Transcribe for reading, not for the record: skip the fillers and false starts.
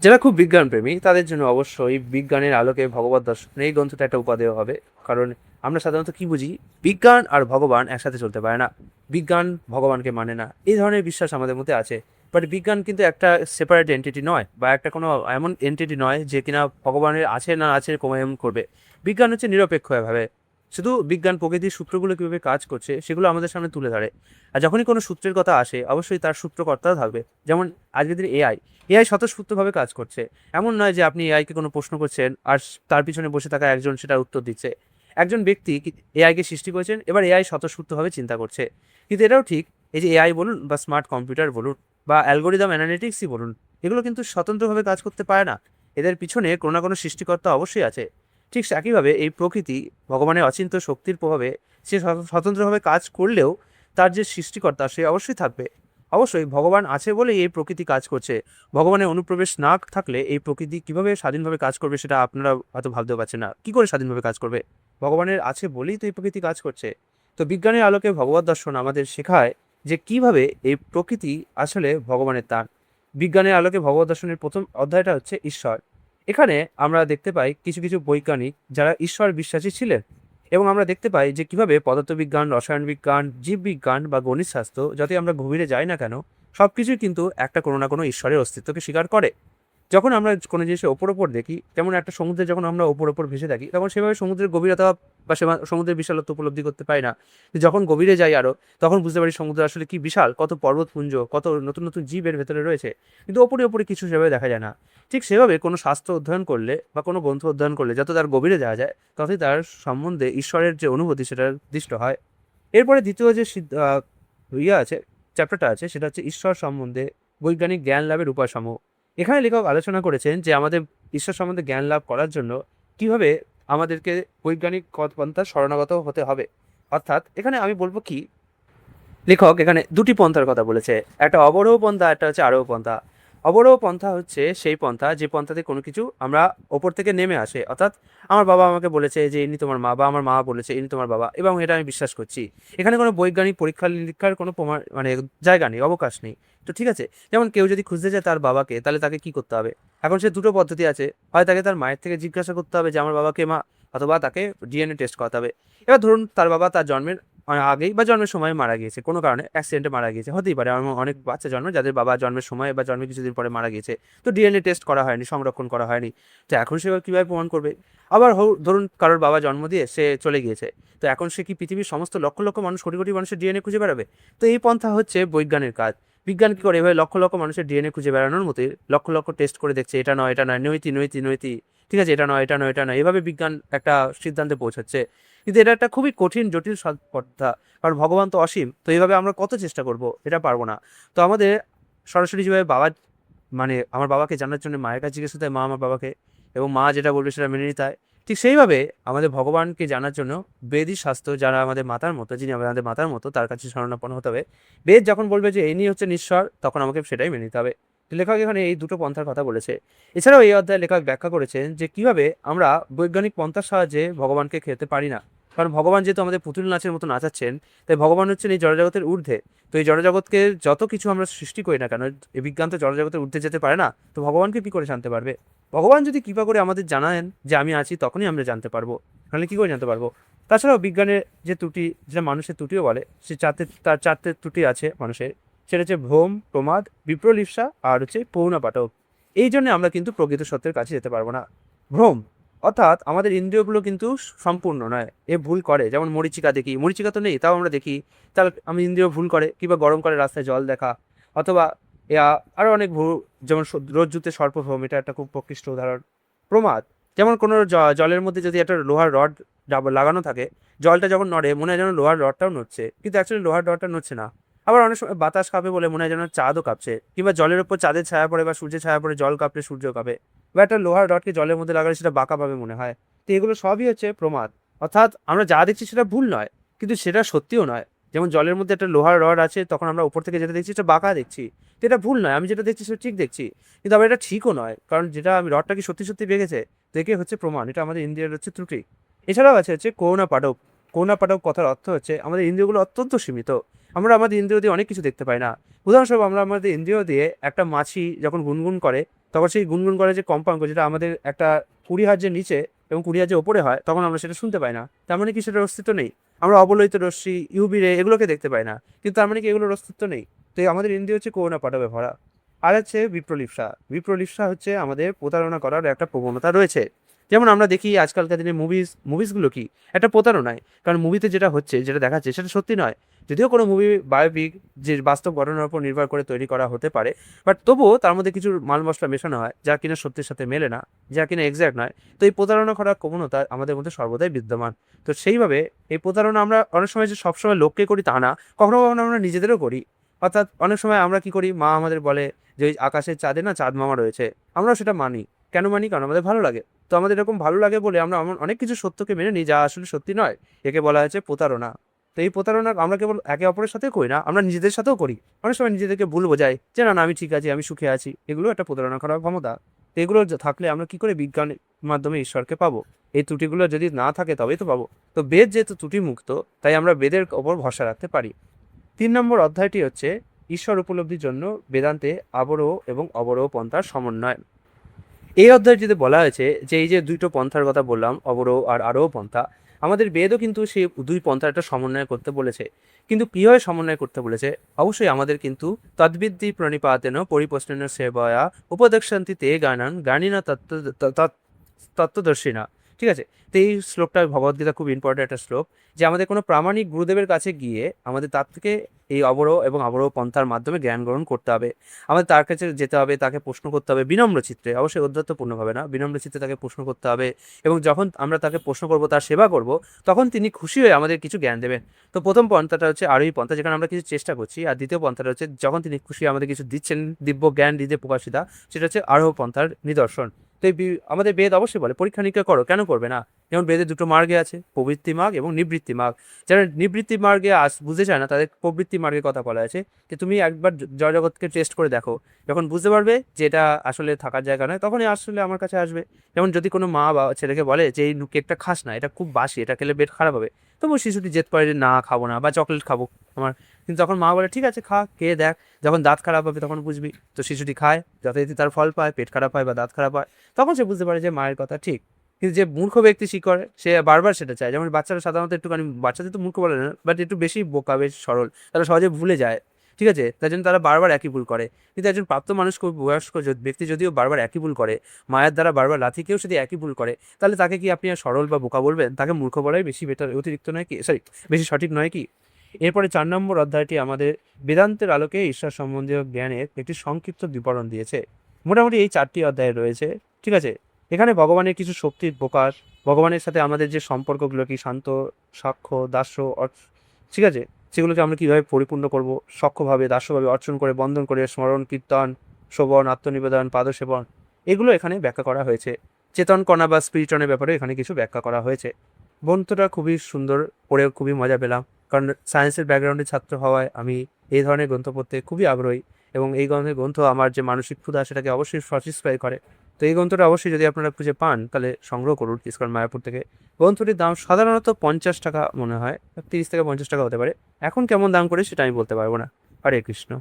যারা খুব বিজ্ঞানপ্রেমী তাদের জন্য অবশ্যই বিজ্ঞানের আলোকে ভগবত দর্শন এই গ্রন্থটা একটা উপাদেয় হবে। কারণ আমরা সাধারণত কি বুঝি, বিজ্ঞান আর ভগবান একসাথে চলতে পারে না, বিজ্ঞান ভগবানকে মানে না, এই ধরনের বিশ্বাস আমাদের মধ্যে আছে। বাট বিজ্ঞান কিন্তু একটা সেপারেট এন্টিটি নয়, বা একটা কোনো এমন এন্টিটি নয় যে কিনা ভগবানের আছে না আছে এমন করবে। বিজ্ঞান হচ্ছে নিরপেক্ষভাবে শুধু বিজ্ঞান প্রকৃতির সূত্রগুলো কীভাবে কাজ করছে সেগুলো আমাদের সামনে তুলে ধরে। আর যখনই কোনো সূত্রের কথা আসে অবশ্যই তার সূত্রকর্তাও থাকবে। যেমন আজকের দিনে এআই স্বতঃস্ফূর্তভাবে কাজ করছে। এমন নয় যে আপনি এআইকে কোনো প্রশ্ন করছেন আর তার পিছনে বসে থাকা একজন সেটার উত্তর দিচ্ছে। একজন ব্যক্তি এআইকে সৃষ্টি করেছেন, এবার এআই স্বতঃস্ফূর্তভাবে চিন্তা করছে। কিন্তু এটাও ঠিক, এই যে এআই বলুন বা স্মার্ট কম্পিউটার বলুন বা অ্যালগোরিদম অ্যানালিটিক্সই বলুন, এগুলো কিন্তু স্বতন্ত্রভাবে কাজ করতে পারে না। এদের পিছনে কোনো না কোনো সৃষ্টিকর্তা অবশ্যই আছে। ঠিক একইভাবে এই প্রকৃতি ভগবানের অচিন্ত্য শক্তির প্রভাবে সে স্বতন্ত্রভাবে কাজ করলেও তার যে সৃষ্টিকর্তা সে অবশ্যই থাকবে। অবশ্যই ভগবান আছে বলেই এই প্রকৃতি কাজ করছে। ভগবানের অনুপ্রবেশ না থাকলে এই প্রকৃতি কিভাবে স্বাধীনভাবে কাজ করবে সেটা আপনারা হয়তো ভাবতেও পারছেন না। কি করে স্বাধীনভাবে কাজ করবে? ভগবানের আছে বলেই তো এই প্রকৃতি কাজ করছে। তো বিজ্ঞানের আলোকে ভগবত দর্শন আমাদের শেখায় যে কিভাবে এই প্রকৃতি আসলে ভগবানের দান। বিজ্ঞানের আলোকে ভগবত দর্শনের প্রথম অধ্যায়টা হচ্ছে ঈশ্বর। এখানে আমরা দেখতে পাই কিছু কিছু বৈজ্ঞানিক যারা ঈশ্বর বিশ্বাসী ছিলেন, এবং আমরা দেখতে পাই যে কিভাবে পদার্থবিজ্ঞান, রসায়ন বিজ্ঞান, জীববিজ্ঞান বা গণিতশাস্ত্র যতই আমরা গভীরে যাই না কেন, সবকিছুই কিন্তু একটা কোনো না কোনো ঈশ্বরের অস্তিত্বকে স্বীকার করে। যখন আমরা কোনো জিনিসের ওপর দেখি, যেমন একটা সমুদ্রে যখন আমরা ওপর ভেসে থাকি, তখন সেভাবে সমুদ্রের গভীরতা বা সমুদ্রের বিশালত্ব উপলব্ধি করতে পারি না। কিন্তু যখন গভীরে যাই আরো, তখন বুঝতে পারি সমুদ্র আসলে কি বিশাল, কত পর্বতপুঞ্জ, কত নতুন নতুন জীব এর ভেতরে রয়েছে। কিন্তু ওপরে কিছু সেভাবে দেখা যায় না। ঠিক সেভাবে কোনো শাস্ত্র অধ্যয়ন করলে বা কোনো গ্রন্থ অধ্যয়ন করলে যত তার গভীরে যাওয়া যায়, ততই তার সম্বন্ধে ঈশ্বরের যে অনুভূতি সেটা দৃষ্ট হয়। এরপরে দ্বিতীয় যে আছে, চ্যাপ্টারটা আছে, সেটা হচ্ছে ঈশ্বর সম্বন্ধে বৈজ্ঞানিক জ্ঞান লাভের উপায়সমূহ। এখানে লেখক আলোচনা করেছেন যে আমাদের ঈশ্বর সম্বন্ধে জ্ঞান লাভ করার জন্য কিভাবে আমাদেরকে বৈজ্ঞানিক পন্থা শরণাগত হতে হবে। অর্থাৎ এখানে আমি বলবো কি, লেখক এখানে দুটি পন্থার কথা বলেছে, একটা অবরোহ পন্থা, একটা হচ্ছে আরোহ পন্থা। অবরোহ পন্থা হচ্ছে সেই পন্থা যে পন্থাতে কোনো কিছু আমরা ওপর থেকে নেমে আসে। অর্থাৎ আমার বাবা আমাকে বলেছে যে ইনি তোমার মা, বা আমার মা বলেছে ইনি তোমার বাবা, এবং এটা আমি বিশ্বাস করছি। এখানে কোনো বৈজ্ঞানিক পরীক্ষা নিরীক্ষার কোনো প্রমাণ মানে জায়গা নেই, অবকাশ নেই। তো ঠিক আছে, যেমন কেউ যদি খুঁজতে যায় তার বাবাকে, তাহলে তাকে কি করতে হবে? এখন সে দুটো পদ্ধতি আছে, হয় তাকে তার মায়ের থেকে জিজ্ঞাসা করতে হবে যে আমার বাবাকে মা, অথবা তাকে ডিএনএ টেস্ট করাতে হবে। এবার ধরুন তার বাবা তার জন্মের আগেই বা জন্মের সময় মারা গিয়েছে, কোনো কারণে অ্যাক্সিডেন্টে মারা গিয়েছে, হতেই পারে। এমন অনেক বাচ্চা জন্মে যাদের বাবা জন্মের সময় বা জন্মের কিছুদিন পরে মারা গিয়েছে। তো ডিএনএ টেস্ট করা হয়নি, সংরক্ষণ করা হয়নি। তো এখন সে কীভাবে প্রমাণ করবে? আবার ধরুন কারোর বাবা জন্ম দিয়ে সে চলে গিয়েছে, তো এখন সে কি পৃথিবীর সমস্ত লক্ষ লক্ষ মানুষ, কোটি কোটি মানুষের ডিএনএ খুঁজে বেড়াবে? তো এই পন্থা হচ্ছে বৈজ্ঞানের কাজ। বিজ্ঞান কি করে? এভাবে লক্ষ লক্ষ মানুষের ডিএনএ খুঁজে বেড়ানোর মতোই লক্ষ লক্ষ টেস্ট করে দেখছে, এটা নয় এটা নয়, নৈতি নৈতি নৈতি, ঠিক আছে, এটা নয় এটা নয় এটা নয়, এভাবে বিজ্ঞান একটা সিদ্ধান্তে পৌঁছাচ্ছে। কিন্তু এটা একটা খুবই কঠিন জটিল পন্থা। কারণ ভগবান তো অসীম, তো এইভাবে আমরা কত চেষ্টা করব, এটা পারবো না। তো আমাদের সরাসরি যেভাবে বাবা, মানে আমার বাবাকে জানার জন্য মায়ের কাছে জিজ্ঞেস করতে হয়, মা আমার বাবাকে, এবং মা যেটা বলবে সেটা মেনে নিতে হয়। ঠিক সেইভাবে আমাদের ভগবানকে জানার জন্য বেদই শাস্ত্র, যারা আমাদের মাতার মতো, যিনি আমাদের মাতার মতো, তার কাছে শরণাপন্ন হতে হবে। বেদ যখন বলবে যে ইনি হচ্ছে ঈশ্বর, তখন আমাকে সেটাই মেনে নিতে হবে। তো লেখক এখানে এই দুটো পন্থার কথা বলেছে। এছাড়াও এই অধ্যায়ে লেখক ব্যাখ্যা করেছেন যে কিভাবে আমরা বৈজ্ঞানিক পন্থার সাহায্যে ভগবানকে খেতে পারি না। কারণ ভগবান যেহেতু আমাদের পুতুল নাচের মতো নাচাচ্ছেন, তাই ভগবান হচ্ছেন এই জড়জগতের ঊর্ধ্বে। তো এই জড়জগৎকে যত কিছু আমরা সৃষ্টি করি না কেন, এই বিজ্ঞান তো জড়জগতের ঊর্ধ্বে যেতে পারে না। তো ভগবানকে কি করে জানতে পারবে? ভগবান যদি কৃপা করে আমাদের জানান যে আমি আছি, তখনই আমরা জানতে পারবো, নাহলে কি করে জানতে পারবো? তাছাড়াও বিজ্ঞানের যে ত্রুটি, যেটা মানুষের ত্রুটিও বলে, তার চারটে ত্রুটি আছে মানুষের। সেটা হচ্ছে ভ্রম, প্রমাদ, বিপ্রলিপ্সা, আর হচ্ছে পৌনাপাঠক। এই জন্য আমরা কিন্তু প্রকৃত সত্যের কাছে যেতে পারবো না। ভ্রম অর্থাৎ আমাদের ইন্দ্রিয়গুলো কিন্তু সম্পূর্ণ নয়, এ ভুল করে। যেমন মরীচিকা দেখি, মরীচিকা তো নেই, তাও আমরা দেখি, তাহলে আমি ইন্দ্রিয় ভুল করে। কিংবা গরম করে রাস্তায় জল দেখা, অথবা আরও অনেক ভুল, যেমন রজ্জুতে সর্পভ্রম, এটা একটা খুব প্রকৃষ্ট উদাহরণ। প্রমাদ, যেমন কোনো জলের মধ্যে যদি একটা লোহার রড লাগানো থাকে, জলটা যখন নড়ে মনে হয় যেন লোহার রডটাও নড়ছে, কিন্তু অ্যাকচুয়ালি লোহার রডটা নড়ছে না। আবার অনেক সময় বাতাস কাঁপে বলে মনে হয় যেন চাঁদও কাঁপছে, কিংবা জলের উপর চাঁদের ছায়া পড়ে বা সূর্যের ছায়া পড়ে জল কাঁপলে সূর্য কাঁপে, বা একটা লোহার রডকে জলের মধ্যে লাগালে সেটা বাঁকাভাবে মনে হয়। তো এগুলো সবই হচ্ছে প্রমাদ। অর্থাৎ আমরা যা দেখছি সেটা ভুল নয়, কিন্তু সেটা সত্যিও নয়। যেমন জলের মধ্যে একটা লোহার রড আছে, তখন আমরা উপর থেকে যেটা দেখছি সেটা বাঁকা দেখছি, তো এটা ভুল নয়। আমি যেটা দেখছি সেটা ঠিক দেখছি, কিন্তু আবার এটা ঠিকও নয়, কারণ যেটা আমি রডটা কি সত্যি সত্যি বেঁকেছে, দেখে হচ্ছে প্রমাণ। এটা আমাদের ইন্দ্রিয়ের হচ্ছে ত্রুটি। এছাড়াও আছে হচ্ছে করুণা পাঠক। করুণা পাঠক কথার অর্থ হচ্ছে আমাদের ইন্দ্রিয়গুলো অত্যন্ত সীমিত। আমরা আমাদের ইন্দ্রিয় দিয়ে অনেক কিছু দেখতে পাই না। উদাহরণস্বরূপ আমরা আমাদের ইন্দ্রিয় দিয়ে একটা মাছি যখন গুনগুন করে, তখন সেই গুনগুন করে যে কম্পাঙ্ক, যেটা আমাদের একটা 20 হার্টজের নিচে এবং 20 হার্টজের ওপরে হয়, তখন আমরা সেটা শুনতে পাই না। তার মানে কি সেটার অস্তিত্ব নেই? আমরা অবলোহিত রশ্মি, ইউভি রে এগুলোকে দেখতে পাই না, কিন্তু তার মানে কি এগুলোর অস্তিত্ব নেই? তো এই আমাদের ইন্দ্রিয় হচ্ছে করুণা পাঠবে ভরা। আর হচ্ছে বিপ্রলিপ্সা। বিপ্রলিপ্সা হচ্ছে আমাদের প্রতারণা করার একটা প্রবণতা রয়েছে। যেমন আমরা দেখি আজকালকার দিনে মুভিসগুলো কি একটা প্রতারণায়, কারণ মুভিতে যেটা হচ্ছে, যেটা দেখাচ্ছে সেটা সত্যি নয়। যদিও কোনো মুভি বায়োপিক যে বাস্তব ঘটনার উপর নির্ভর করে তৈরি করা হতে পারে, বাট তবুও তার মধ্যে কিছু মাল মশলা মেশানো হয় যা কিনা সত্যির সাথে মেলে না, যা কিনা এক্স্যাক্ট নয়। তো এই প্রতারণা করার প্রবণতা আমাদের মধ্যে সর্বদাই বিদ্যমান। তো সেইভাবে এই প্রতারণা আমরা অনেক সময় যে সবসময় লোককে করি তা না, কখনো কখনো আমরা নিজেদেরও করি। অর্থাৎ অনেক সময় আমরা কি করি, মা আমাদের বলে যে ওই আকাশের চাঁদে না চাঁদ মামা রয়েছে, আমরাও সেটা মানি। কেন মানি? কারণ আমাদের ভালো লাগে। তো আমাদের এরকম ভালো লাগে বলে আমরা এমন অনেক কিছু সত্যকে মেনে নিই যা আসলে সত্যি নয়। একে বলা হয়েছে প্রতারণা। তো এই প্রতারণা আমরা কেবল একে অপরের সাথেও করি না, আমরা নিজেদের সাথেও করি। অনেক সময় নিজেদেরকে ভুল বোঝাই যে না না আমি ঠিক আছি, আমি সুখে আছি। এগুলো একটা প্রতারণা করার ক্ষমতা। তো এগুলো থাকলে আমরা কি করে বিজ্ঞানের মাধ্যমে ঈশ্বরকে পাবো? এই ত্রুটিগুলো যদি না থাকে তবেই তো পাবো। তো বেদ যেহেতু ত্রুটি মুক্ত, তাই আমরা বেদের ওপর ভরসা রাখতে পারি। 3 নম্বর অধ্যায়টি হচ্ছে ঈশ্বর উপলব্ধির জন্য বেদান্তে আবরোহ এবং অবরোহ পন্থার সমন্বয়। এই অধ্যায়টিতে বলা হয়েছে যে এই যে দুটো পন্থার কথা বললাম, অবরোহ আর আরোহ পন্থা, আমাদের বেদও কিন্তু সেই দুই পন্থার একটা সমন্বয় করতে বলেছে। কিন্তু কীভাবে সমন্বয় করতে বলেছে? অবশ্যই আমাদের কিন্তু তদ্বিদ্ধি প্রণিপাতেন পরিপ্রশ্নেন সেবয়া উপদেক্ষান্তি তে গানান গানিনা তত্ত্বদর্শিনা। ঠিক আছে? তো এই শ্লোকটা ভগবদ্গীতা খুব ইম্পর্টেন্ট একটা শ্লোক, যে আমাদের কোনো প্রামাণিক গুরুদেবের কাছে গিয়ে আমাদের তার থেকে এই অবরোহ এবং আবরোহ পন্থার মাধ্যমে জ্ঞান গ্রহণ করতে হবে। আমাদের তার কাছে যেতে হবে, তাকে প্রশ্ন করতে হবে বিনম্র চিত্তে, অবশ্যই ঔদ্ধত্যপূর্ণভাবে না, বিনম্র চিত্তে তাকে প্রশ্ন করতে হবে। এবং যখন আমরা তাকে প্রশ্ন করব, তার সেবা করব, তখন তিনি খুশি হয়ে আমাদের কিছু জ্ঞান দেবেন। তো প্রথম পন্থাটা হচ্ছে আরোহী পন্থা, যেখানে আমরা কিছু চেষ্টা করছি। আর দ্বিতীয় পন্থাটা হচ্ছে যখন তিনি খুশি আমাদের কিছু দিচ্ছেন, দিব্য জ্ঞান দিতে প্রকাশিতা, সেটা হচ্ছে আরোহ পন্থার নিদর্শন। তো আমাদের বেদ অবশ্যই বলে পরীক্ষা নিরীক্ষা করো, কেন করবে না? যেমন বেদে দুটো মার্গে আছে, প্রবৃত্তি মার্গ এবং নিবৃত্তি মার্গ। যারা নিবৃত্তি মার্গে বুঝতে চায় না, তাদের প্রবৃত্তি মার্গের কথা বলা আছে, যে তুমি একবার জয় জগৎকে টেস্ট করে দেখো, যখন বুঝতে পারবে যে এটা আসলে থাকার জায়গা নয়, তখনই আসলে আমার কাছে আসবে। যেমন যদি কোনো মা বা ছেলেকে বলে যে এই কেকটা খাস না, এটা খুব বাসি, এটা খেলে পেট খারাপ হবে, তবু শিশুটি জেদ করে যে না খাবো না, বা চকলেট খাবো আমার। কিন্তু তখন মা বলে ঠিক আছে খা, খেয়ে দেখ, যখন দাঁত খারাপ হবে তখন বুঝবি। তো শিশুটি খায়, যথারীতি তার ফল পায়, পেট খারাপ হয় বা দাঁত খারাপ হয়, তখন সে বুঝতে পারে যে মায়ের কথা ঠিক। কিন্তু যে মূর্খ ব্যক্তি শিকড়, সে বারবার সেটা চায়। যেমন বাচ্চারা সাধারণত একটুখানি, বাচ্চাদের তো মূর্খ বলে না, বাট একটু বেশি বোকা, বেশ সরল, তারা সহজে ভুলে যায়। ঠিক আছে? তার জন্য তারা বারবার একই ভুল করে। কিন্তু একজন প্রাপ্ত মানুষ, বয়স্ক ব্যক্তি যদিও বারবার একই ভুল করে, মায়ের দ্বারা বারবার লাথি খেয়েও যদি একই ভুল করে, তাহলে তাকে কি আপনি আর সরল বা বোকা বলবেন? তাকে মূর্খ বলাই বেশি বেটার, অতিরিক্ত নয় কি, সরি, বেশি সঠিক নয় কি? এরপরে 4 নম্বর অধ্যায়টি আমাদের বেদান্তের আলোকে ঈশ্বর সম্বন্ধীয় জ্ঞানের একটি সংক্ষিপ্ত বিবরণ দিয়েছে। মোটামুটি এই 4টি অধ্যায় রয়েছে। ঠিক আছে? এখানে ভগবানের কিছু শক্তির প্রকাশ, ভগবানের সাথে আমাদের যে সম্পর্কগুলো কি, শান্ত, সাক্ষ্য, দাস্য, ঠিক আছে, সেগুলোকে আমরা কীভাবে পরিপূর্ণ করব, সক্ষভাবে দাস্যভাবে অর্চন করে, বন্ধন করে, স্মরণ, কীর্তন, শ্রবণ, আত্মনিবেদন, পাদসেবন, এগুলো এখানে ব্যাখ্যা করা হয়েছে। চেতন কণা বা স্পিরিটনের ব্যাপারে এখানে কিছু ব্যাখ্যা করা হয়েছে। গ্রন্থটা খুবই সুন্দর, পড়ে খুবই মজা পেলাম, কারণ সায়েন্সের ব্যাকগ্রাউন্ডের ছাত্র হওয়ায় আমি এই ধরনের গ্রন্থ পড়তে খুবই আগ্রহী। এবং এই ধরনের গ্রন্থ আমার যে মানসিক ক্ষুধা সেটাকে অবশ্যই স্যাটিসফাই করে। তো এই গ্রন্থটা অবশ্যই যদি আপনারা খুঁজে পান, তাহলে সংগ্রহ করুন ইসকন মায়াপুর থেকে। গ্রন্থটির দাম সাধারণত 50 টাকা মনে হয়, 30 থেকে 50 টাকা হতে পারে। এখন কেমন দাম করে সেটা আমি বলতে পারবো না। হরে কৃষ্ণ।